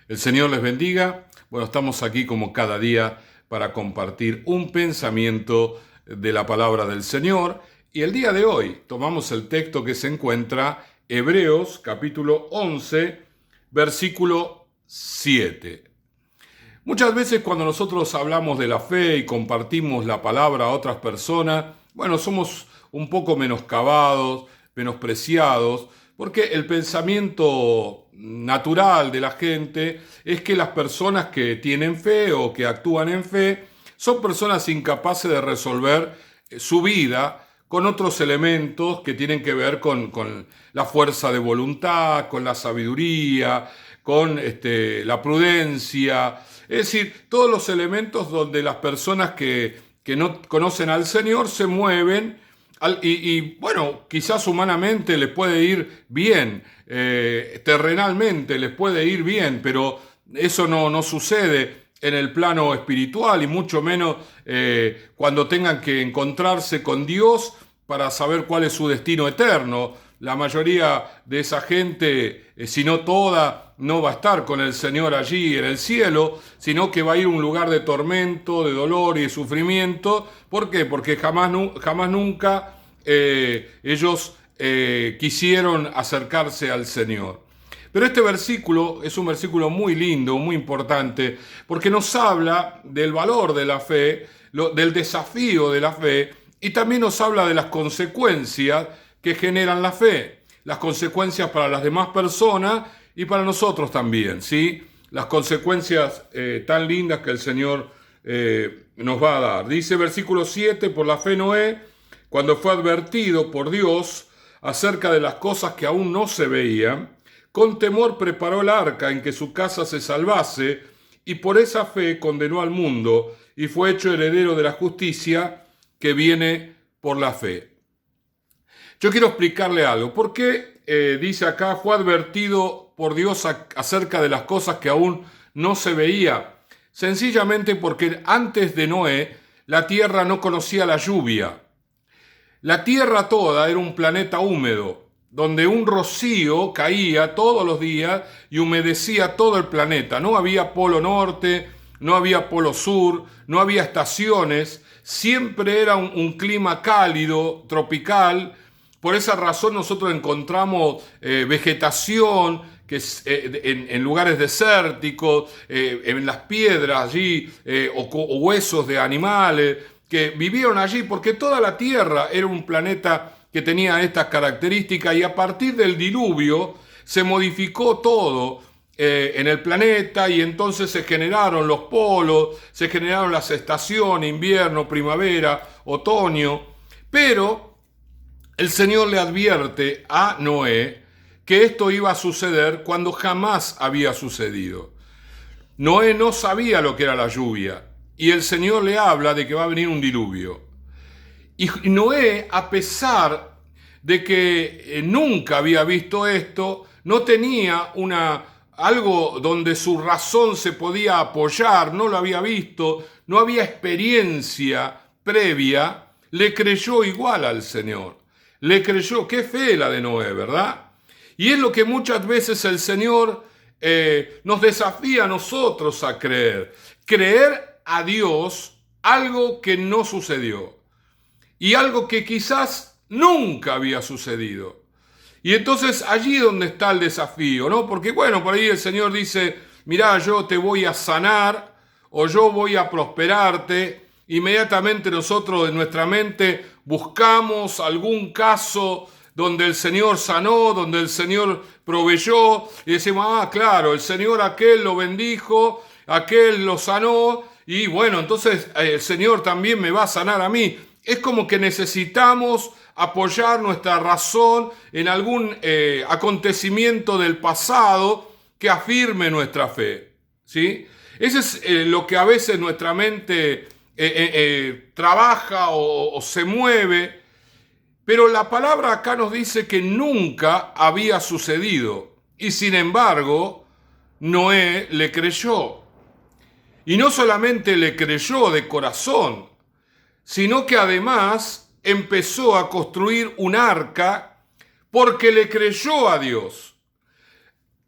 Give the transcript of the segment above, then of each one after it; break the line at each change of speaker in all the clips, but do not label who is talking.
El Señor les bendiga. Bueno, estamos aquí como cada día para compartir un pensamiento de la palabra del Señor. Y el día de hoy tomamos el texto que se encuentra Hebreos capítulo 11, versículo 7. Muchas veces cuando nosotros hablamos de la fe y compartimos la palabra a otras personas, bueno, somos un poco menoscabados, menospreciados, porque el pensamiento natural de la gente es que las personas que tienen fe o que actúan en fe son personas incapaces de resolver su vida con otros elementos que tienen que ver con la fuerza de voluntad, con la sabiduría, con la prudencia. Es decir, todos los elementos donde las personas que no conocen al Señor se mueven bueno, quizás humanamente les puede ir bien, terrenalmente les puede ir bien, pero eso no sucede en el plano espiritual y mucho menos cuando tengan que encontrarse con Dios para saber cuál es su destino eterno. La mayoría de esa gente, si no toda, no va a estar con el Señor allí en el cielo, sino que va a ir a un lugar de tormento, de dolor y de sufrimiento. ¿Por qué? Porque jamás nunca ellos quisieron acercarse al Señor. Pero este versículo es un versículo muy lindo, muy importante, porque nos habla del valor de la fe, del desafío de la fe, y también nos habla de las consecuencias que generan la fe, las consecuencias para las demás personas y para nosotros también, ¿sí? Las consecuencias tan lindas que el Señor nos va a dar. Dice versículo 7, por la fe Noé, cuando fue advertido por Dios acerca de las cosas que aún no se veían, con temor preparó el arca en que su casa se salvase, y por esa fe condenó al mundo y fue hecho heredero de la justicia que viene por la fe. Yo quiero explicarle algo. ¿Por qué dice acá, fue advertido por Dios acerca de las cosas que aún no se veía? Sencillamente porque antes de Noé, la tierra no conocía la lluvia. La tierra toda era un planeta húmedo, donde un rocío caía todos los días y humedecía todo el planeta. No había polo norte, no había polo sur, no había estaciones, siempre era un clima cálido, tropical. Por esa razón nosotros encontramos vegetación que es, en lugares desérticos, en las piedras allí, o huesos de animales que vivieron allí, porque toda la Tierra era un planeta que tenía estas características, y a partir del diluvio se modificó todo en el planeta, y entonces se generaron los polos, se generaron las estaciones, invierno, primavera, otoño. Pero el Señor le advierte a Noé que esto iba a suceder cuando jamás había sucedido. Noé no sabía lo que era la lluvia, y el Señor le habla de que va a venir un diluvio. Y Noé, a pesar de que nunca había visto esto, no tenía algo donde su razón se podía apoyar, no lo había visto, no había experiencia previa, le creyó igual al Señor. Le creyó. Qué fe la de Noé, ¿verdad? Y es lo que muchas veces el Señor nos desafía a nosotros a creer. Creer a Dios algo que no sucedió. Y algo que quizás nunca había sucedido. Y entonces allí donde está el desafío, ¿no? Porque bueno, por ahí el Señor dice, mirá, yo te voy a sanar, o yo voy a prosperarte. Inmediatamente nosotros en nuestra mente buscamos algún caso donde el Señor sanó, donde el Señor proveyó, y decimos, claro, el Señor aquel lo bendijo, aquel lo sanó, y bueno, entonces el Señor también me va a sanar a mí. Es como que necesitamos apoyar nuestra razón en algún acontecimiento del pasado que afirme nuestra fe, ¿sí? Eso es lo que a veces nuestra mente trabaja o se mueve. Pero la palabra acá nos dice que nunca había sucedido, y sin embargo Noé le creyó. Y no solamente le creyó de corazón, sino que además empezó a construir un arca porque le creyó a Dios.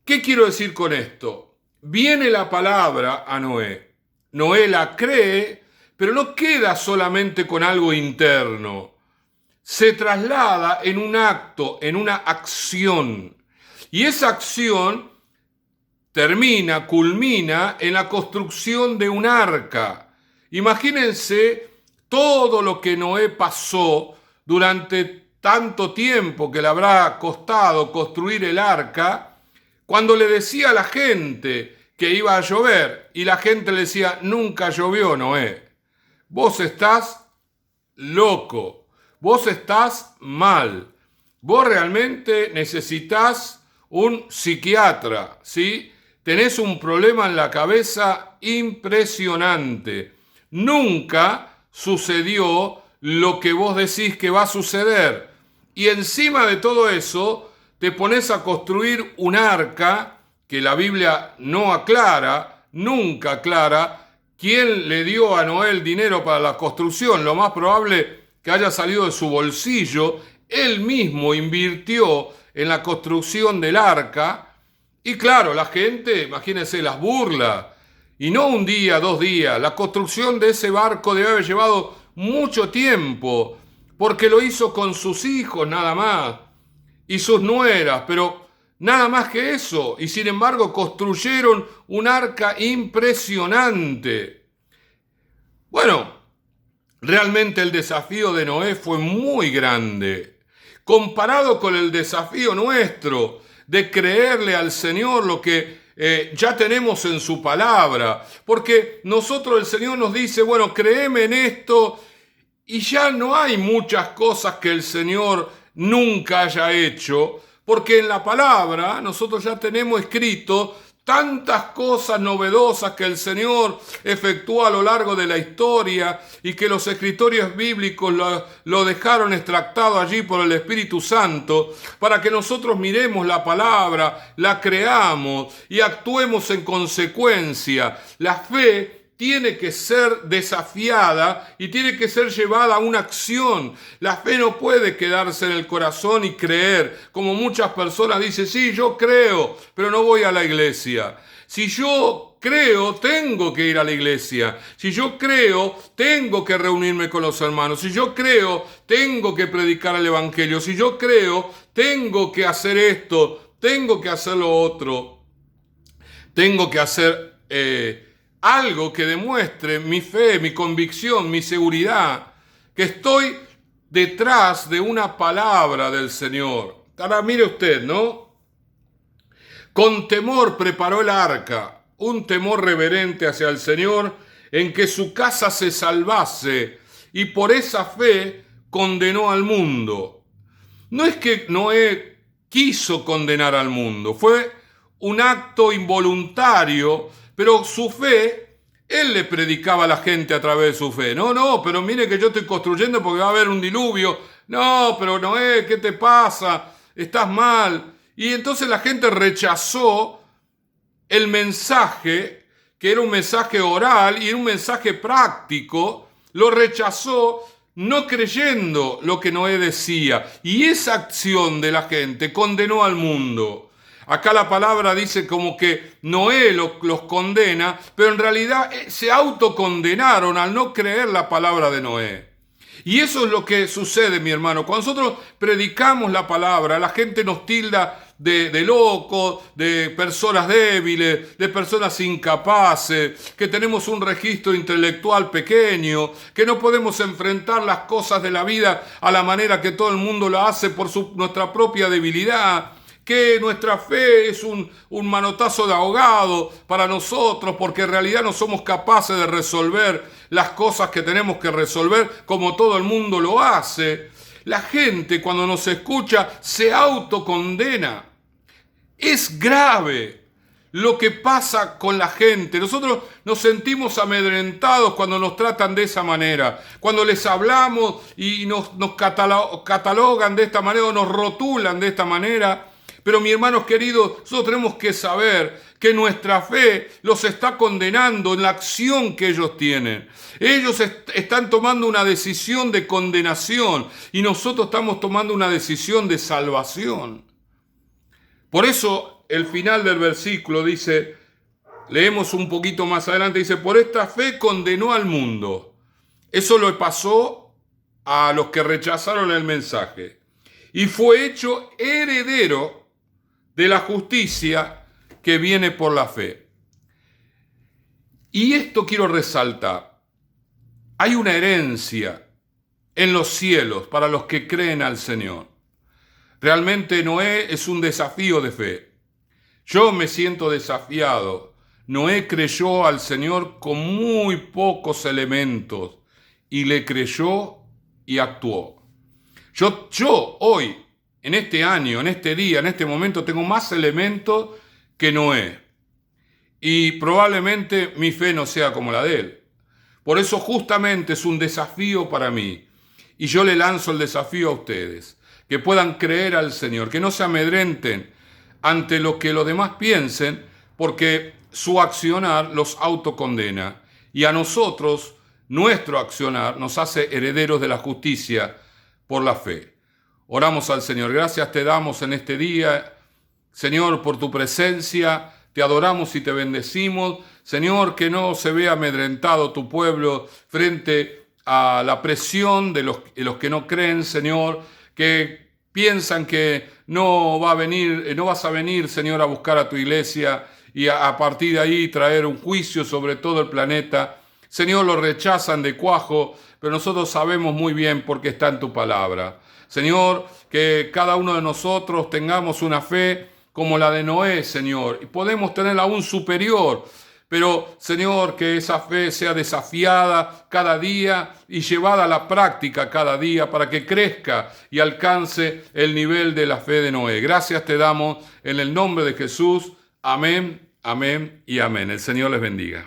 ¿Qué quiero decir con esto? viene la palabra a Noé. Noé la cree, pero no queda solamente con algo interno. Se traslada en un acto, en una acción. Y esa acción culmina en la construcción de un arca. Imagínense todo lo que Noé pasó durante tanto tiempo que le habrá costado construir el arca, cuando le decía a la gente que iba a llover y la gente le decía, nunca llovió, Noé. Vos estás loco, vos estás mal, vos realmente necesitas un psiquiatra, ¿sí? Tenés un problema en la cabeza impresionante. Nunca sucedió lo que vos decís que va a suceder. Y encima de todo eso, te pones a construir un arca que la Biblia no aclara, nunca aclara, quién le dio a Noé el dinero para la construcción. Lo más probable que haya salido de su bolsillo. Él mismo invirtió en la construcción del arca. Y claro, la gente, imagínense, las burla. Y no un día, 2 días. La construcción de ese barco debe haber llevado mucho tiempo, porque lo hizo con sus hijos nada más y sus nueras, pero nada más que eso. Y sin embargo construyeron un arca impresionante. Bueno, realmente el desafío de Noé fue muy grande, comparado con el desafío nuestro de creerle al Señor lo que ya tenemos en su palabra. Porque nosotros, el Señor nos dice, bueno, créeme en esto, y ya no hay muchas cosas que el Señor nunca haya hecho, porque en la palabra nosotros ya tenemos escrito tantas cosas novedosas que el Señor efectuó a lo largo de la historia y que los escritores bíblicos lo dejaron extractado allí por el Espíritu Santo para que nosotros miremos la palabra, la creamos y actuemos en consecuencia. La fe tiene que ser desafiada y tiene que ser llevada a una acción. La fe no puede quedarse en el corazón y creer, como muchas personas dicen, sí, yo creo, pero no voy a la iglesia. Si yo creo, tengo que ir a la iglesia. Si yo creo, tengo que reunirme con los hermanos. Si yo creo, tengo que predicar el evangelio. Si yo creo, tengo que hacer esto, tengo que hacer lo otro. Tengo que hacer algo que demuestre mi fe, mi convicción, mi seguridad, que estoy detrás de una palabra del Señor. Ahora mire usted, ¿no? Con temor preparó el arca, un temor reverente hacia el Señor, en que su casa se salvase, y por esa fe condenó al mundo. No es que Noé quiso condenar al mundo, fue un acto involuntario, pero su fe, él le predicaba a la gente a través de su fe. No, pero mire que yo estoy construyendo porque va a haber un diluvio. No, pero Noé, ¿qué te pasa? Estás mal. Y entonces la gente rechazó el mensaje, que era un mensaje oral y era un mensaje práctico. Lo rechazó no creyendo lo que Noé decía. Y esa acción de la gente condenó al mundo. Acá la palabra dice como que Noé los condena, pero en realidad se autocondenaron al no creer la palabra de Noé. Y eso es lo que sucede, mi hermano. Cuando nosotros predicamos la palabra, la gente nos tilda de locos, de personas débiles, de personas incapaces, que tenemos un registro intelectual pequeño, que no podemos enfrentar las cosas de la vida a la manera que todo el mundo lo hace por nuestra propia debilidad, que nuestra fe es un manotazo de ahogado para nosotros, porque en realidad no somos capaces de resolver las cosas que tenemos que resolver como todo el mundo lo hace. La gente, cuando nos escucha, se autocondena. Es grave lo que pasa con la gente. Nosotros nos sentimos amedrentados cuando nos tratan de esa manera, cuando les hablamos y nos catalogan de esta manera o nos rotulan de esta manera. Pero mis hermanos queridos, nosotros tenemos que saber que nuestra fe los está condenando en la acción que ellos tienen. Ellos están tomando una decisión de condenación y nosotros estamos tomando una decisión de salvación. Por eso el final del versículo dice, Leemos un poquito más adelante, dice, por esta fe condenó al mundo. Eso le pasó a los que rechazaron el mensaje. Y fue hecho heredero de la justicia que viene por la fe. Y esto quiero resaltar. Hay una herencia en los cielos para los que creen al Señor. Realmente Noé es un desafío de fe. Yo me siento desafiado. Noé creyó al Señor con muy pocos elementos y le creyó y actuó. Yo hoy, en este año, en este día, en este momento, tengo más elementos que Noé. Y probablemente mi fe no sea como la de él. Por eso justamente es un desafío para mí. Y yo le lanzo el desafío a ustedes. Que puedan creer al Señor, que no se amedrenten ante lo que los demás piensen, porque su accionar los autocondena. Y a nosotros, nuestro accionar nos hace herederos de la justicia por la fe. Oramos al Señor. Gracias te damos en este día, Señor, por tu presencia. Te adoramos y te bendecimos. Señor, que no se vea amedrentado tu pueblo frente a la presión de los que no creen, Señor, que piensan que no vas a venir, Señor, a buscar a tu iglesia y a partir de ahí traer un juicio sobre todo el planeta. Señor, lo rechazan de cuajo, pero nosotros sabemos muy bien porque está en tu palabra. Señor, que cada uno de nosotros tengamos una fe como la de Noé, Señor, y podemos tenerla aún superior, pero, Señor, que esa fe sea desafiada cada día y llevada a la práctica cada día para que crezca y alcance el nivel de la fe de Noé. Gracias te damos en el nombre de Jesús. Amén, amén y amén. El Señor les bendiga.